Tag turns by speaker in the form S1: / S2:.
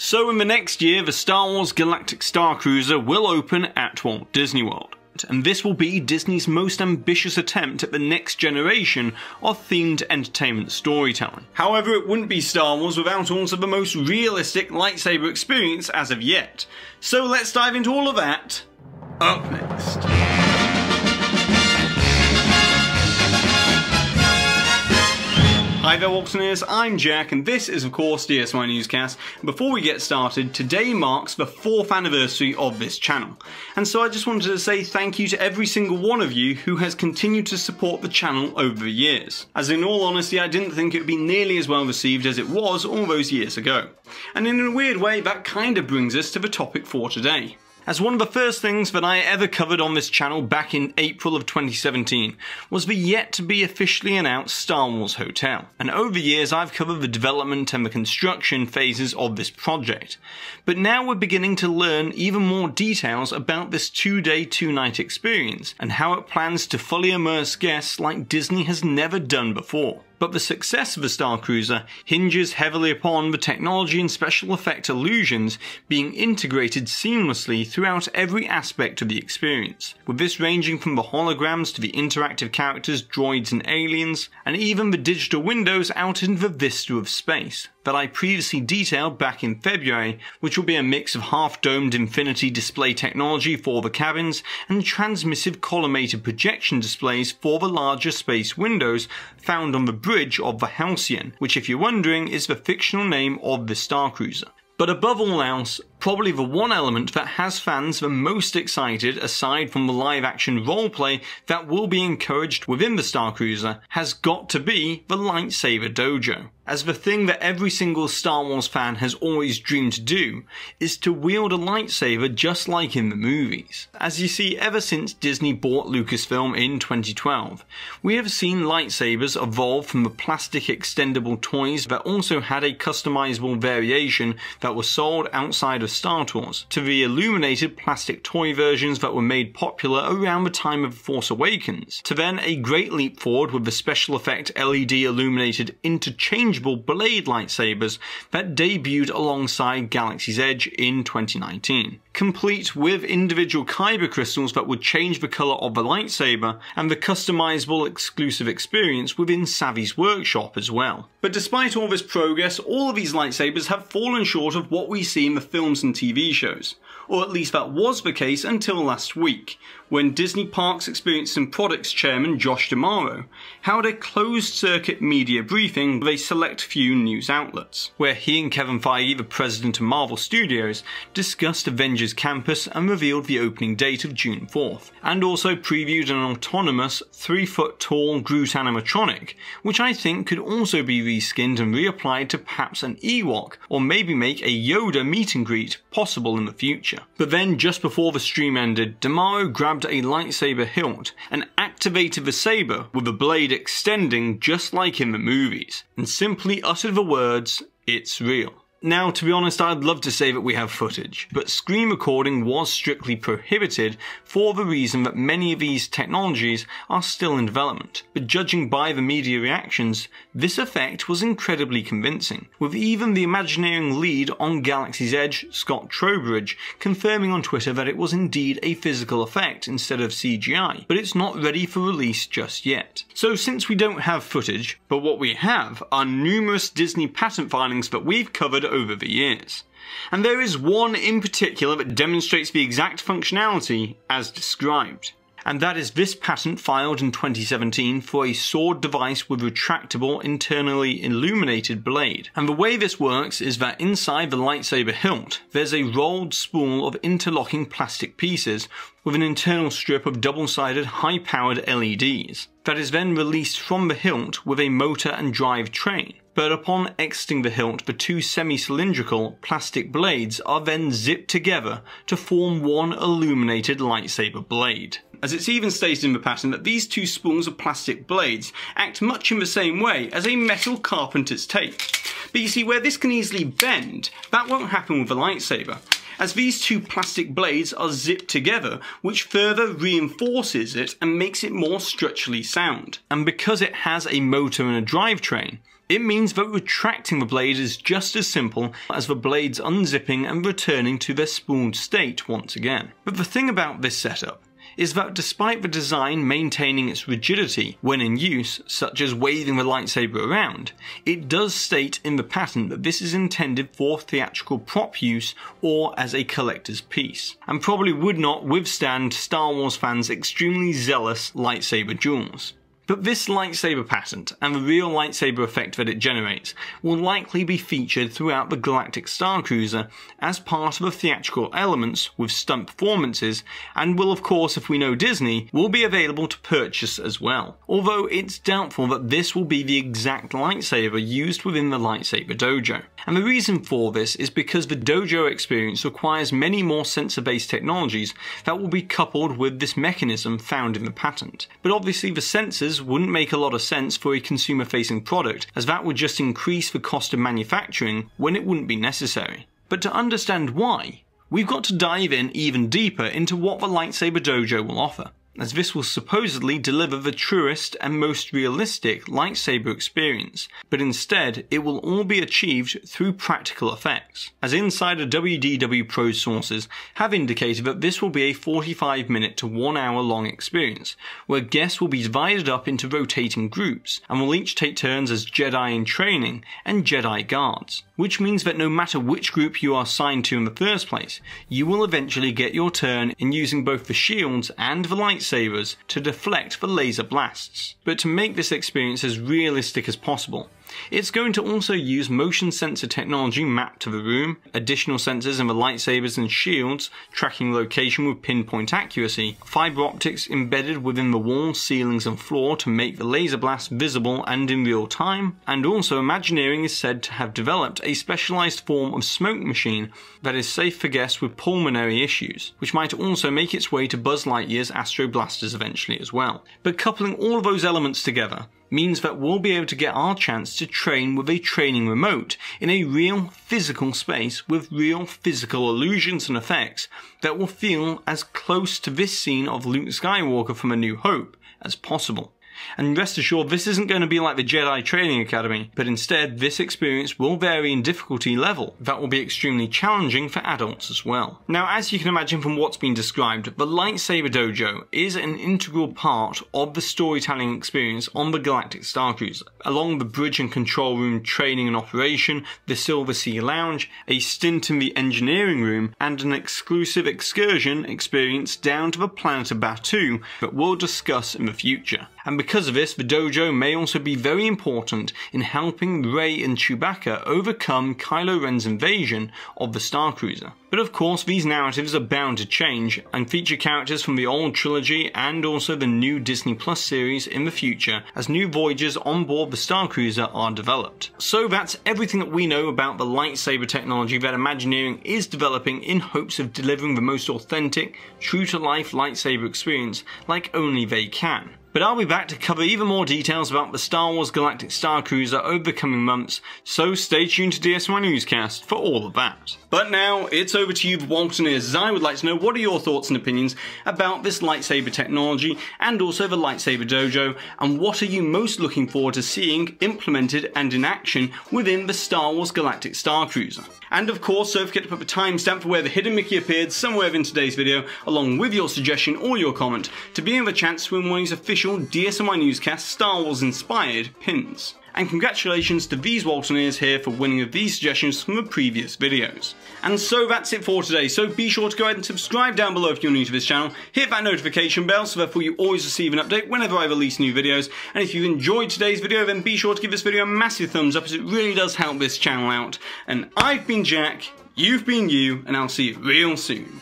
S1: So in the next year, the Star Wars Galactic Starcruiser will open at Walt Disney World. And this will be Disney's most ambitious attempt at the next generation of themed entertainment storytelling. However, it wouldn't be Star Wars without also the most realistic lightsaber experience as of yet. So let's dive into all of that up next. Hi there Waltoneers, I'm Jack and this is of course DSNY Newscast. Before we get started, today marks the 4th anniversary of this channel. And so I just wanted to say thank you to every single one of you who has continued to support the channel over the years. As in all honesty, I didn't think it would be nearly as well received as it was all those years ago. And in a weird way, that kind of brings us to the topic for today. As one of the first things that I ever covered on this channel back in April of 2017 was the yet to be officially announced Star Wars Hotel. And over the years I've covered the development and the construction phases of this project. But now we're beginning to learn even more details about this 2-day, 2-night experience and how it plans to fully immerse guests like Disney has never done before. But the success of the Starcruiser hinges heavily upon the technology and special effect illusions being integrated seamlessly throughout every aspect of the experience, with this ranging from the holograms to the interactive characters, droids and aliens, and even the digital windows out into the vista of space that I previously detailed back in February, which will be a mix of half-domed infinity display technology for the cabins and transmissive collimated projection displays for the larger space windows found on the bridge of the Halcyon, which if you're wondering is the fictional name of the Starcruiser. But above all else, probably the one element that has fans the most excited, aside from the live-action roleplay that will be encouraged within the Starcruiser, has got to be the Lightsaber Dojo. As the thing that every single Star Wars fan has always dreamed to do is to wield a lightsaber just like in the movies. As you see, ever since Disney bought Lucasfilm in 2012, we have seen lightsabers evolve from the plastic extendable toys that also had a customizable variation that was sold outside of Star Tours, to the illuminated plastic toy versions that were made popular around the time of Force Awakens, to then a great leap forward with the special effect LED illuminated interchangeable blade lightsabers that debuted alongside Galaxy's Edge in 2019, complete with individual kyber crystals that would change the colour of the lightsaber and the customizable exclusive experience within Savvy's workshop as well. But despite all this progress, all of these lightsabers have fallen short of what we see in the films and TV shows, or at least that was the case until last week, when Disney Parks Experience and Products chairman Josh D'Amaro held a closed-circuit media briefing with a select few news outlets, where he and Kevin Feige, the president of Marvel Studios, discussed Avengers Campus and revealed the opening date of June 4th, and also previewed an autonomous 3-foot-tall Groot animatronic, which I think could also be reskinned and reapplied to perhaps an Ewok, or maybe make a Yoda meet and greet possible in the future. But then, just before the stream ended, D'Amaro grabbed a lightsaber hilt and activated the saber with the blade extending just like in the movies, and simply uttered the words, "It's real." Now, to be honest, I'd love to say that we have footage, but screen recording was strictly prohibited for the reason that many of these technologies are still in development. But judging by the media reactions, this effect was incredibly convincing, with even the Imagineering lead on Galaxy's Edge, Scott Trowbridge, confirming on Twitter that it was indeed a physical effect instead of CGI, but it's not ready for release just yet. So since we don't have footage, but what we have are numerous Disney patent filings that we've covered over the years. And there is one in particular that demonstrates the exact functionality as described. And that is this patent filed in 2017 for a sword device with retractable, internally illuminated blade. And the way this works is that inside the lightsaber hilt, there's a rolled spool of interlocking plastic pieces with an internal strip of double-sided high-powered LEDs that is then released from the hilt with a motor and drive train. But upon exiting the hilt, the two semi-cylindrical plastic blades are then zipped together to form one illuminated lightsaber blade. As it's even stated in the patent that these two spools of plastic blades act much in the same way as a metal carpenter's tape. But you see, where this can easily bend, that won't happen with a lightsaber, as these two plastic blades are zipped together, which further reinforces it and makes it more structurally sound. And because it has a motor and a drivetrain, It means that retracting the blade is just as simple as the blades unzipping and returning to their spooled state once again. But the thing about this setup is that despite the design maintaining its rigidity when in use, such as waving the lightsaber around, it does state in the patent that this is intended for theatrical prop use or as a collector's piece, and probably would not withstand Star Wars fans' extremely zealous lightsaber duels. But this lightsaber patent, and the real lightsaber effect that it generates, will likely be featured throughout the Galactic Starcruiser as part of the theatrical elements with stunt performances, and will of course, if we know Disney, will be available to purchase as well. Although it's doubtful that this will be the exact lightsaber used within the Lightsaber Dojo. And the reason for this is because the dojo experience requires many more sensor-based technologies that will be coupled with this mechanism found in the patent. But obviously the sensors wouldn't make a lot of sense for a consumer-facing product, as that would just increase the cost of manufacturing when it wouldn't be necessary. But to understand why, we've got to dive in even deeper into what the Lightsaber Dojo will offer, as this will supposedly deliver the truest and most realistic lightsaber experience, but instead it will all be achieved through practical effects, as insider WDW Pro sources have indicated that this will be a 45-minute to 1 hour long experience, where guests will be divided up into rotating groups, and will each take turns as Jedi in training and Jedi guards, which means that no matter which group you are assigned to in the first place, you will eventually get your turn in using both the shields and the lightsabers to deflect the laser blasts. But to make this experience as realistic as possible, it's going to also use motion sensor technology mapped to the room, additional sensors in the lightsabers and shields tracking location with pinpoint accuracy, fiber optics embedded within the walls, ceilings and floor to make the laser blast visible and in real time, and also Imagineering is said to have developed a specialized form of smoke machine that is safe for guests with pulmonary issues, which might also make its way to Buzz Lightyear's Astro Blasters eventually as well. But coupling all of those elements together means that we'll be able to get our chance to train with a training remote in a real physical space with real physical illusions and effects that will feel as close to this scene of Luke Skywalker from A New Hope as possible. And rest assured, this isn't going to be like the Jedi Training Academy, but instead this experience will vary in difficulty level that will be extremely challenging for adults as well. Now, as you can imagine from what's been described, the Lightsaber Dojo is an integral part of the storytelling experience on the Galactic Starcruiser, along the bridge and control room training and operation, the Silver Sea Lounge, a stint in the engineering room, and an exclusive excursion experience down to the planet of Batuu that we'll discuss in the future. And because of this, the dojo may also be very important in helping Rey and Chewbacca overcome Kylo Ren's invasion of the Starcruiser. But of course, these narratives are bound to change and feature characters from the old trilogy and also the new Disney Plus series in the future as new voyages on board the Starcruiser are developed. So that's everything that we know about the lightsaber technology that Imagineering is developing in hopes of delivering the most authentic, true-to-life lightsaber experience like only they can. But I'll be back to cover even more details about the Star Wars Galactic Starcruiser over the coming months, so stay tuned to DSNY Newscast for all of that. But now, it's over to you, the Waltoneers, as I would like to know what are your thoughts and opinions about this lightsaber technology and also the Lightsaber Dojo, and what are you most looking forward to seeing implemented and in action within the Star Wars Galactic Starcruiser. And of course, don't forget to put the timestamp for where the hidden Mickey appeared somewhere in today's video, along with your suggestion or your comment, to be in the chance to win one of these official DSNY Newscast Star Wars inspired pins. And congratulations to these Waltoneers here for winning of these suggestions from the previous videos. And so that's it for today, so be sure to go ahead and subscribe down below if you're new to this channel, hit that notification bell so therefore you always receive an update whenever I release new videos, and if you enjoyed today's video then be sure to give this video a massive thumbs up as it really does help this channel out. And I've been Jack, you've been you, and I'll see you real soon.